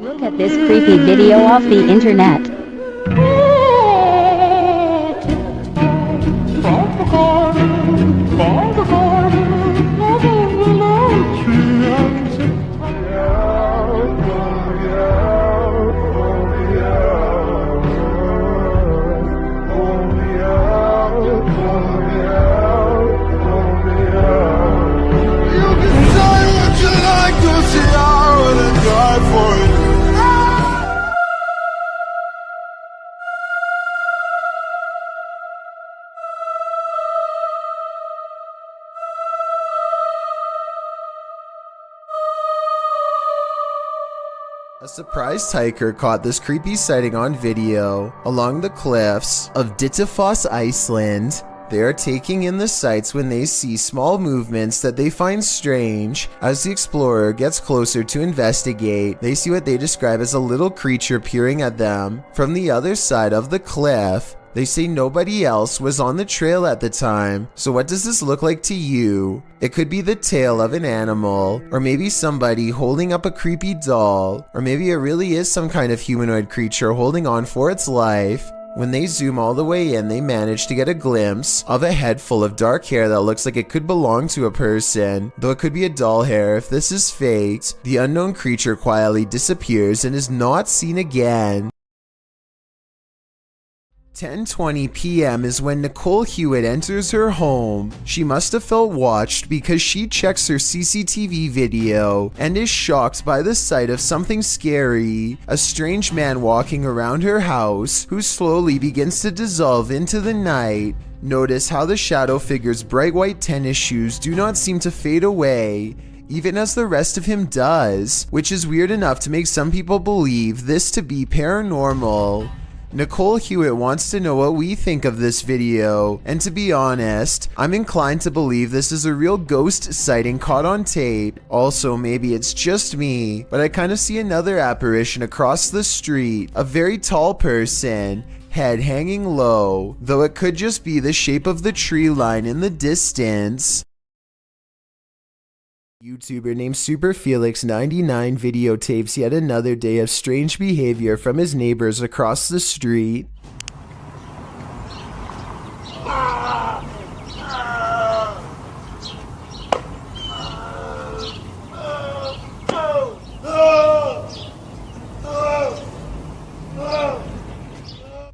Look at this creepy video off the internet. A surprised hiker caught this creepy sighting on video along the cliffs of Dittifoss, Iceland. They are taking in the sights when they see small movements that they find strange. As the explorer gets closer to investigate, they see what they describe as a little creature peering at them from the other side of the cliff. They say nobody else was on the trail at the time, so what does this look like to you? It could be the tail of an animal, or maybe somebody holding up a creepy doll, or maybe it really is some kind of humanoid creature holding on for its life. When they zoom all the way in, they manage to get a glimpse of a head full of dark hair that looks like it could belong to a person, though it could be a doll hair. If this is faked, the unknown creature quietly disappears and is not seen again. 10:20 p.m. is when Nicole Hewitt enters her home. She must have felt watched because she checks her CCTV video and is shocked by the sight of something scary. A strange man walking around her house who slowly begins to dissolve into the night. Notice how the shadow figure's bright white tennis shoes do not seem to fade away, even as the rest of him does, which is weird enough to make some people believe this to be paranormal. Nicole Hewitt wants to know what we think of this video, and to be honest, I'm inclined to believe this is a real ghost sighting caught on tape. Also, maybe it's just me, but I kind of see another apparition across the street, a very tall person, head hanging low, though it could just be the shape of the tree line in the distance. YouTuber named SuperFelix99 videotapes yet another day of strange behavior from his neighbors across the street.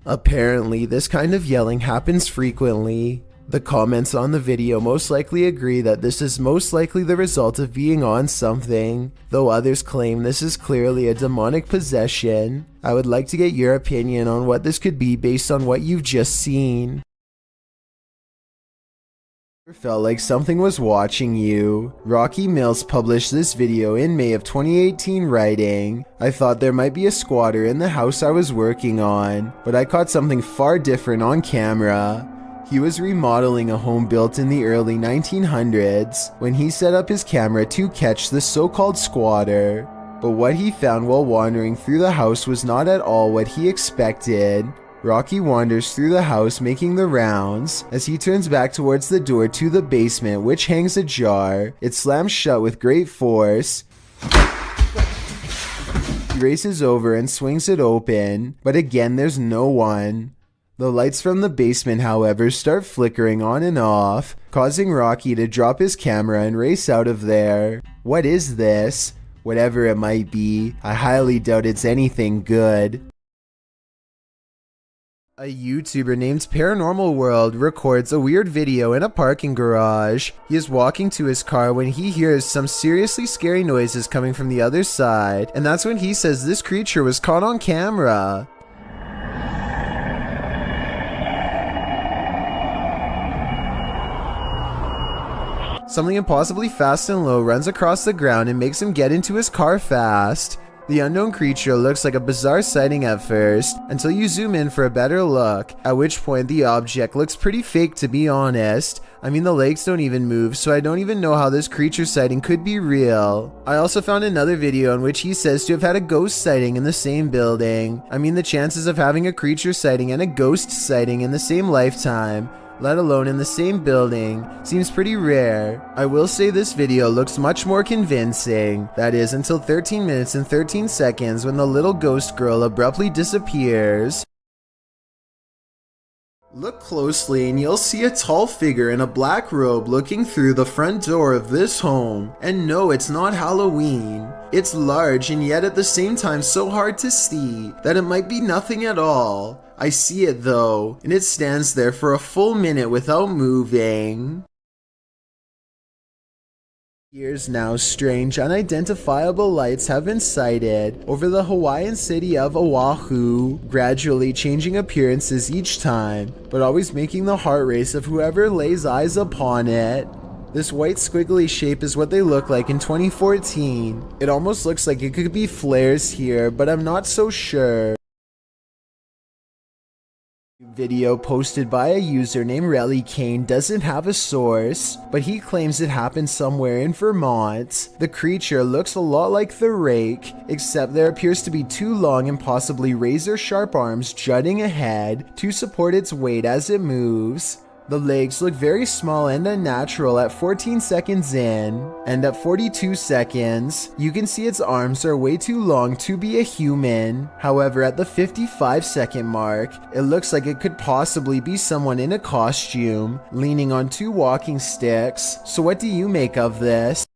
Apparently, this kind of yelling happens frequently. The comments on the video most likely agree that this is most likely the result of being on something, though others claim this is clearly a demonic possession. I would like to get your opinion on what this could be based on what you've just seen. Felt like something was watching you. Rocky Mills published this video in May of 2018 writing, "I thought there might be a squatter in the house I was working on, but I caught something far different on camera." He was remodeling a home built in the early 1900s when he set up his camera to catch the so-called squatter. But what he found while wandering through the house was not at all what he expected. Rocky wanders through the house making the rounds. As he turns back towards the door to the basement, which hangs ajar, it slams shut with great force. He races over and swings it open, but again there's no one. The lights from the basement, however, start flickering on and off, causing Rocky to drop his camera and race out of there. What is this? Whatever it might be, I highly doubt it's anything good. A YouTuber named Paranormal World records a weird video in a parking garage. He is walking to his car when he hears some seriously scary noises coming from the other side, and that's when he says this creature was caught on camera. Something impossibly fast and low runs across the ground and makes him get into his car fast. The unknown creature looks like a bizarre sighting at first, until you zoom in for a better look, at which point the object looks pretty fake, to be honest. I mean, the legs don't even move, so I don't even know how this creature sighting could be real. I also found another video in which he says to have had a ghost sighting in the same building. I mean, the chances of having a creature sighting and a ghost sighting in the same lifetime, let alone in the same building, seems pretty rare. I will say this video looks much more convincing. That is until 13 minutes and 13 seconds when the little ghost girl abruptly disappears. Look closely and you'll see a tall figure in a black robe looking through the front door of this home. And no, it's not Halloween. It's large and yet at the same time so hard to see that it might be nothing at all. I see it though, and it stands there for a full minute without moving. Years now, strange, unidentifiable lights have been sighted over the Hawaiian city of Oahu, gradually changing appearances each time, but always making the heart race of whoever lays eyes upon it. This white squiggly shape is what they look like in 2014. It almost looks like it could be flares here, but I'm not so sure. Video posted by a user named Relly Kane doesn't have a source, but he claims it happened somewhere in Vermont. The creature looks a lot like the Rake, except there appears to be two long and possibly razor-sharp arms jutting ahead to support its weight as it moves. The legs look very small and unnatural at 14 seconds in, and at 42 seconds, you can see its arms are way too long to be a human. However, at the 55-second mark, it looks like it could possibly be someone in a costume, leaning on two walking sticks. So what do you make of this?